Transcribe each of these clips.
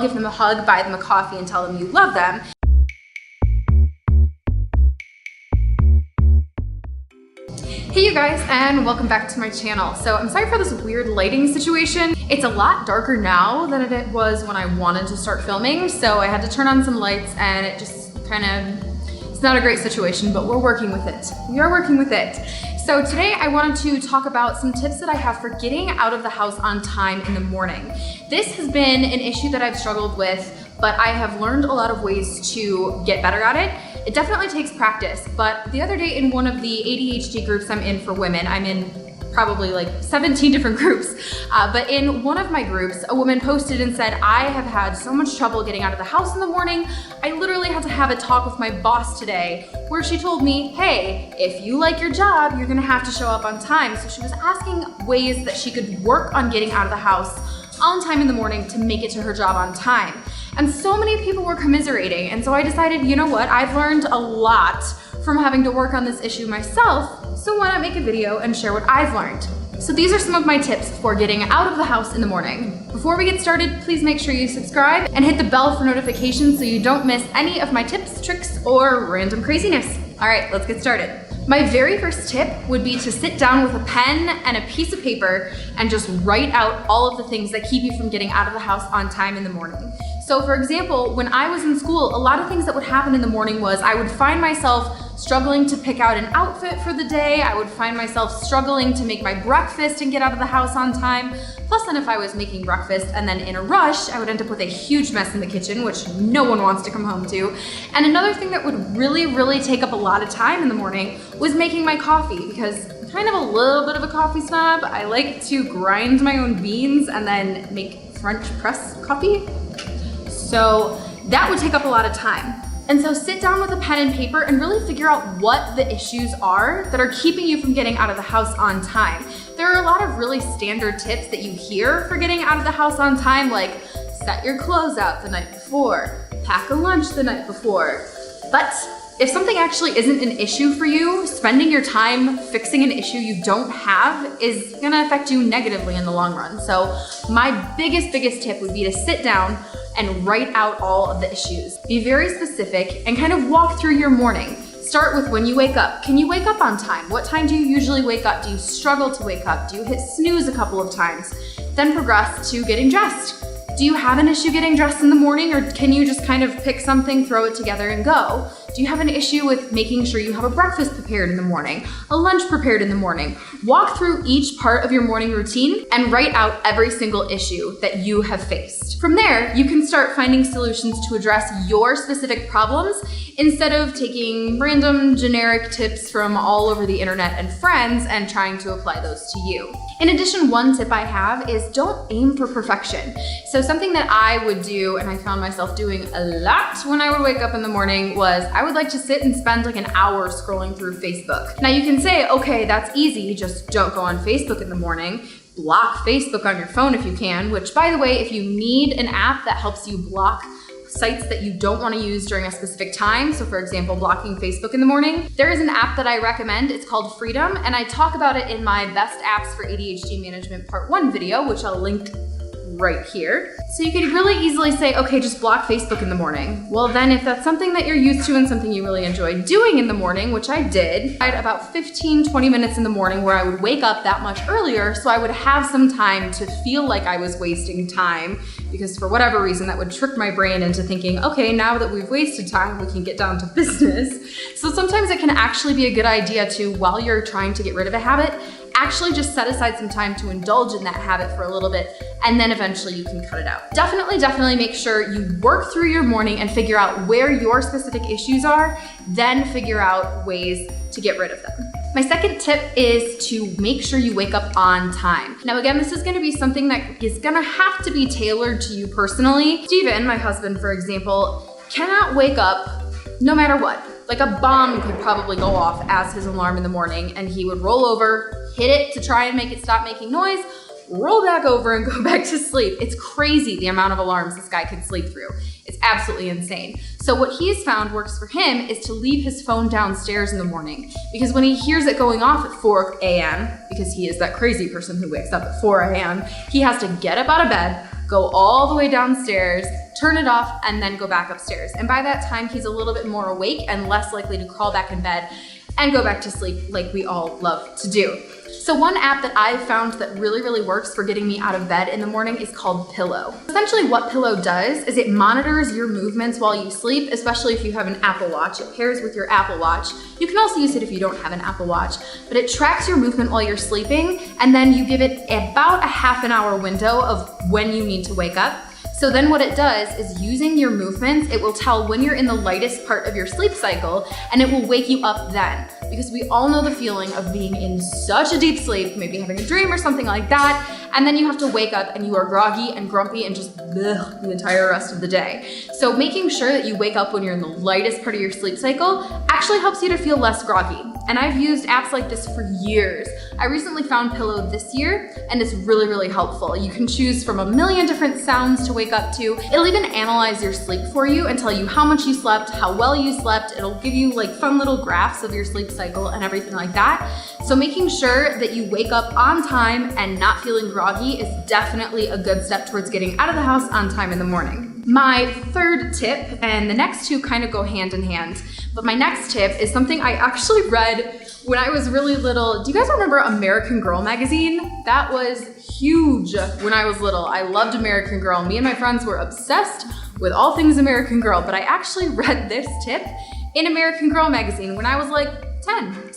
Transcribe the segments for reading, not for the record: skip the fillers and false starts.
give them a hug, buy them a coffee, and tell them you love them. Hey you guys, and welcome back to my channel. So I'm sorry for this weird lighting situation. It's a lot darker now than it was when I wanted to start filming, so I had to turn on some lights and it just it's not a great situation, but we're working with it. We are working with it. So today I wanted to talk about some tips that I have for getting out of the house on time in the morning. This has been an issue that I've struggled with, but I have learned a lot of ways to get better at it. It definitely takes practice, but the other day in one of the ADHD groups I'm in for women, I'm in probably like 17 different groups, but in one of my groups, a woman posted and said, I have had so much trouble getting out of the house in the morning. I literally had to have a talk with my boss today where she told me, hey, if you like your job, you're gonna have to show up on time. So she was asking ways that she could work on getting out of the house on time in the morning to make it to her job on time. And so many people were commiserating. And so I decided, you know what? I've learned a lot from having to work on this issue myself. So why not make a video and share what I've learned? So these are some of my tips for getting out of the house in the morning. Before we get started, please make sure you subscribe and hit the bell for notifications so you don't miss any of my tips, tricks, or random craziness. All right, let's get started. My very first tip would be to sit down with a pen and a piece of paper and just write out all of the things that keep you from getting out of the house on time in the morning. So for example, when I was in school, a lot of things that would happen in the morning was I would find myself struggling to pick out an outfit for the day. I would find myself struggling to make my breakfast and get out of the house on time. Plus then if I was making breakfast and then in a rush, I would end up with a huge mess in the kitchen, which no one wants to come home to. And another thing that would really take up a lot of time in the morning was making my coffee, because I'm kind of a little bit of a coffee snob. I like to grind my own beans and then make French press coffee. So that would take up a lot of time. And so sit down with a pen and paper and really figure out what the issues are that are keeping you from getting out of the house on time. There are a lot of really standard tips that you hear for getting out of the house on time, like set your clothes out the night before, pack a lunch the night before. But if something actually isn't an issue for you, spending your time fixing an issue you don't have is gonna affect you negatively in the long run. So my biggest tip would be to sit down and write out all of the issues. Be very specific and kind of walk through your morning. Start with when you wake up. Can you wake up on time? What time do you usually wake up? Do you struggle to wake up? Do you hit snooze a couple of times? Then progress to getting dressed. Do you have an issue getting dressed in the morning, or can you just kind of pick something, throw it together and go? Do you have an issue with making sure you have a breakfast prepared in the morning, a lunch prepared in the morning? Walk through each part of your morning routine and write out every single issue that you have faced. From there, you can start finding solutions to address your specific problems instead of taking random generic tips from all over the internet and friends and trying to apply those to you. In addition, one tip I have is don't aim for perfection. So something that I would do, and I found myself doing a lot when I would wake up in the morning, was I would like to sit and spend like an hour scrolling through Facebook. Now you can say, okay, that's easy, just don't go on Facebook in the morning. Block Facebook on your phone if you can, which by the way, if you need an app that helps you block sites that you don't want to use during a specific time, so for example, blocking Facebook in the morning, there is an app that I recommend. It's called Freedom, and I talk about it in my Best Apps for ADHD Management Part 1 video, which I'll link right here. So you could really easily say, okay, just block Facebook in the morning. Well then, if that's something that you're used to and something you really enjoy doing in the morning, which I did, I had about 15-20 minutes in the morning where I would wake up that much earlier so I would have some time to feel like I was wasting time, because for whatever reason that would trick my brain into thinking, okay, now that we've wasted time, we can get down to business. So sometimes it can actually be a good idea to, while you're trying to get rid of a habit, actually just set aside some time to indulge in that habit for a little bit, and then eventually you can cut it out. Definitely make sure you work through your morning and figure out where your specific issues are, then figure out ways to get rid of them. My second tip is to make sure you wake up on time. Now again, this is gonna be something that is gonna have to be tailored to you personally. Steven, my husband, for example, cannot wake up no matter what. Like a bomb could probably go off as his alarm in the morning, and he would roll over, hit it to try and make it stop making noise, roll back over and go back to sleep. It's crazy the amount of alarms this guy can sleep through. It's absolutely insane. So what he's found works for him is to leave his phone downstairs in the morning, because when he hears it going off at 4 a.m., because he is that crazy person who wakes up at 4 a.m., he has to get up out of bed, go all the way downstairs, turn it off, and then go back upstairs. And by that time, he's a little bit more awake and less likely to crawl back in bed and go back to sleep like we all love to do. So one app that I've found that really works for getting me out of bed in the morning is called Pillow. Essentially what Pillow does is it monitors your movements while you sleep, especially if you have an Apple Watch. It pairs with your Apple Watch. You can also use it if you don't have an Apple Watch, but it tracks your movement while you're sleeping, and then you give it about a half an hour window of when you need to wake up. So then what it does is using your movements, it will tell when you're in the lightest part of your sleep cycle, and it will wake you up then. Because we all know the feeling of being in such a deep sleep, maybe having a dream or something like that, and then you have to wake up and you are groggy and grumpy and just bleh the entire rest of the day. So making sure that you wake up when you're in the lightest part of your sleep cycle actually helps you to feel less groggy. And I've used apps like this for years. I recently found Pillow this year, and it's really helpful. You can choose from a million different sounds to wake up to. It'll even analyze your sleep for you and tell you how much you slept, how well you slept. It'll give you like fun little graphs of your sleep cycle and everything like that. So making sure that you wake up on time and not feeling groggy is definitely a good step towards getting out of the house on time in the morning. My third tip, and the next two kind of go hand in hand, but my next tip is something I actually read when I was really little. Do you guys remember American Girl magazine? That was huge when I was little. I loved American Girl. Me and my friends were obsessed with all things American Girl, but I actually read this tip in American Girl magazine when I was like 10.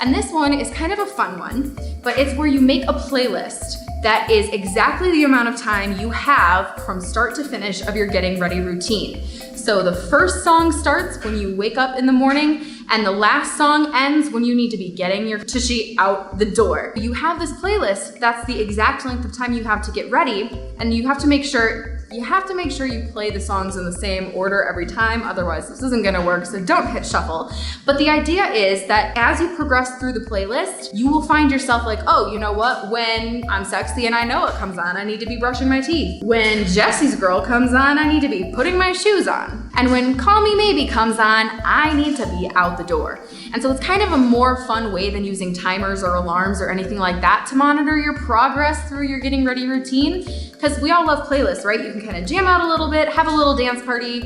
And this one is kind of a fun one, but it's where you make a playlist that is exactly the amount of time you have from start to finish of your getting ready routine. So the first song starts when you wake up in the morning, and the last song ends when you need to be getting your tushy out the door. You have this playlist that's the exact length of time you have to get ready, and you have to make sure you play the songs in the same order every time, otherwise this isn't gonna work, so don't hit shuffle. But the idea is that as you progress through the playlist, you will find yourself like, oh, you know what? When I'm sexy and I know it comes on, I need to be brushing my teeth. When Jesse's Girl comes on, I need to be putting my shoes on. And when Call Me Maybe comes on, I need to be out the door. And so it's kind of a more fun way than using timers or alarms or anything like that to monitor your progress through your getting ready routine. Because we all love playlists, right? You can kind of jam out a little bit, have a little dance party.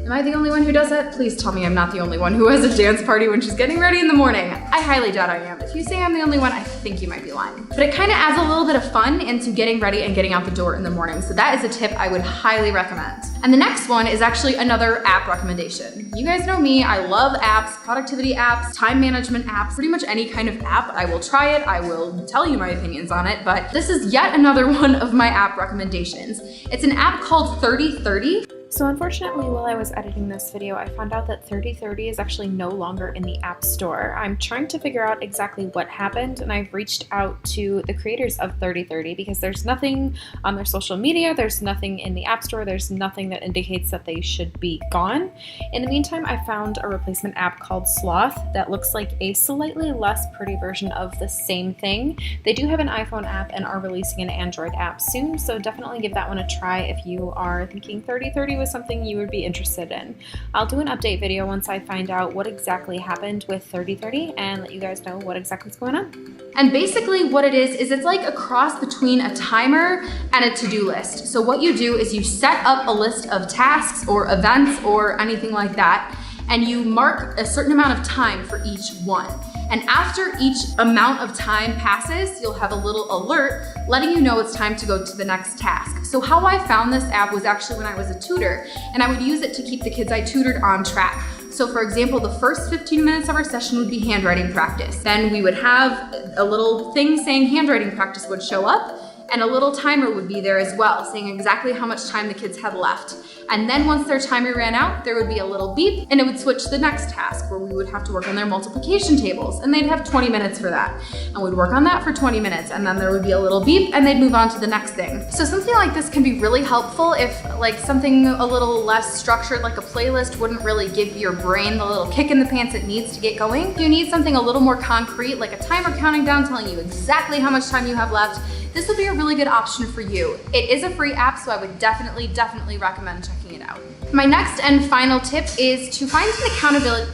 Am I the only one who does that? Please tell me I'm not the only one who has a dance party when she's getting ready in the morning. I highly doubt I am. If you say I'm the only one, I think you might be lying. But it kind of adds a little bit of fun into getting ready and getting out the door in the morning. So that is a tip I would highly recommend. And the next one is actually another app recommendation. You guys know me, I love apps, productivity apps, time management apps, pretty much any kind of app. I will try it, I will tell you my opinions on it, but this is yet another one of my app recommendations. It's an app called 3030. So unfortunately, while I was editing this video, I found out that 3030 is actually no longer in the App Store. I'm trying to figure out exactly what happened, and I've reached out to the creators of 3030 because there's nothing on their social media, there's nothing in the App Store, there's nothing that indicates that they should be gone. In the meantime, I found a replacement app called Sloth that looks like a slightly less pretty version of the same thing. They do have an iPhone app and are releasing an Android app soon, so definitely give that one a try if you are thinking 3030 was something you would be interested in. I'll do an update video once I find out what exactly happened with 3030 and let you guys know what exactly is going on. And basically what it is it's like a cross between a timer and a to-do list. So what you do is you set up a list of tasks or events or anything like that, and you mark a certain amount of time for each one. And after each amount of time passes, you'll have a little alert letting you know it's time to go to the next task. So how I found this app was actually when I was a tutor, and I would use it to keep the kids I tutored on track. So for example, the first 15 minutes of our session would be handwriting practice. Then we would have a little thing saying handwriting practice would show up, and a little timer would be there as well, saying exactly how much time the kids had left. And then once their timer ran out, there would be a little beep, and it would switch to the next task where we would have to work on their multiplication tables, and they'd have 20 minutes for that. And we'd work on that for 20 minutes, and then there would be a little beep, and they'd move on to the next thing. So something like this can be really helpful if like something a little less structured, like a playlist, wouldn't really give your brain the little kick in the pants it needs to get going. If you need something a little more concrete, like a timer counting down telling you exactly how much time you have left, this would be a really good option for you. It is a free app, so I would definitely recommend checking it out. My next and final tip is to find an accountability.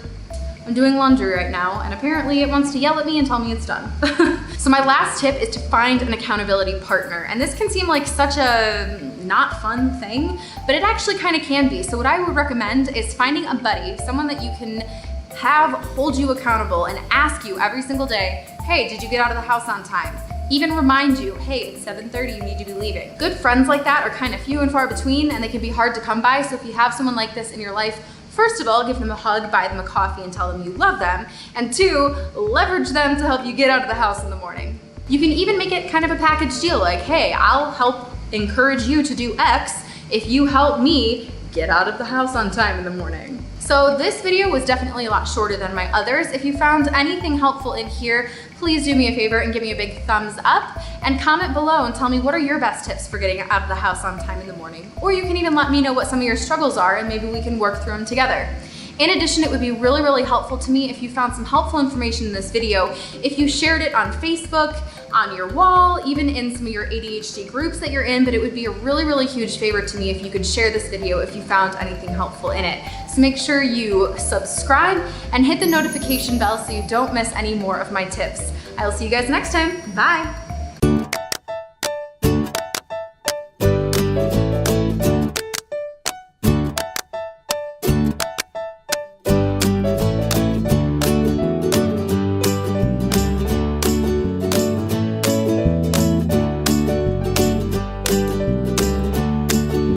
I'm doing laundry right now, and apparently it wants to yell at me and tell me it's done. So my last tip is to find an accountability partner. And this can seem like such a not fun thing, but it actually kind of can be. So what I would recommend is finding a buddy, someone that you can have hold you accountable and ask you every single day, hey, did you get out of the house on time? Even remind you, hey, it's 7:30, you need to be leaving. Good friends like that are kind of few and far between, and they can be hard to come by. So if you have someone like this in your life, first of all, give them a hug, buy them a coffee, and tell them you love them. And two, leverage them to help you get out of the house in the morning. You can even make it kind of a package deal, like, hey, I'll help encourage you to do X if you help me get out of the house on time in the morning. So this video was definitely a lot shorter than my others. If you found anything helpful in here, please do me a favor and give me a big thumbs up and comment below and tell me what are your best tips for getting out of the house on time in the morning. Or you can even let me know what some of your struggles are and maybe we can work through them together. In addition, it would be really, really helpful to me if you found some helpful information in this video, if you shared it on Facebook, on your wall, even in some of your ADHD groups that you're in, but it would be a really, really huge favor to me if you could share this video if you found anything helpful in it. So make sure you subscribe and hit the notification bell so you don't miss any more of my tips. I will see you guys next time. Bye.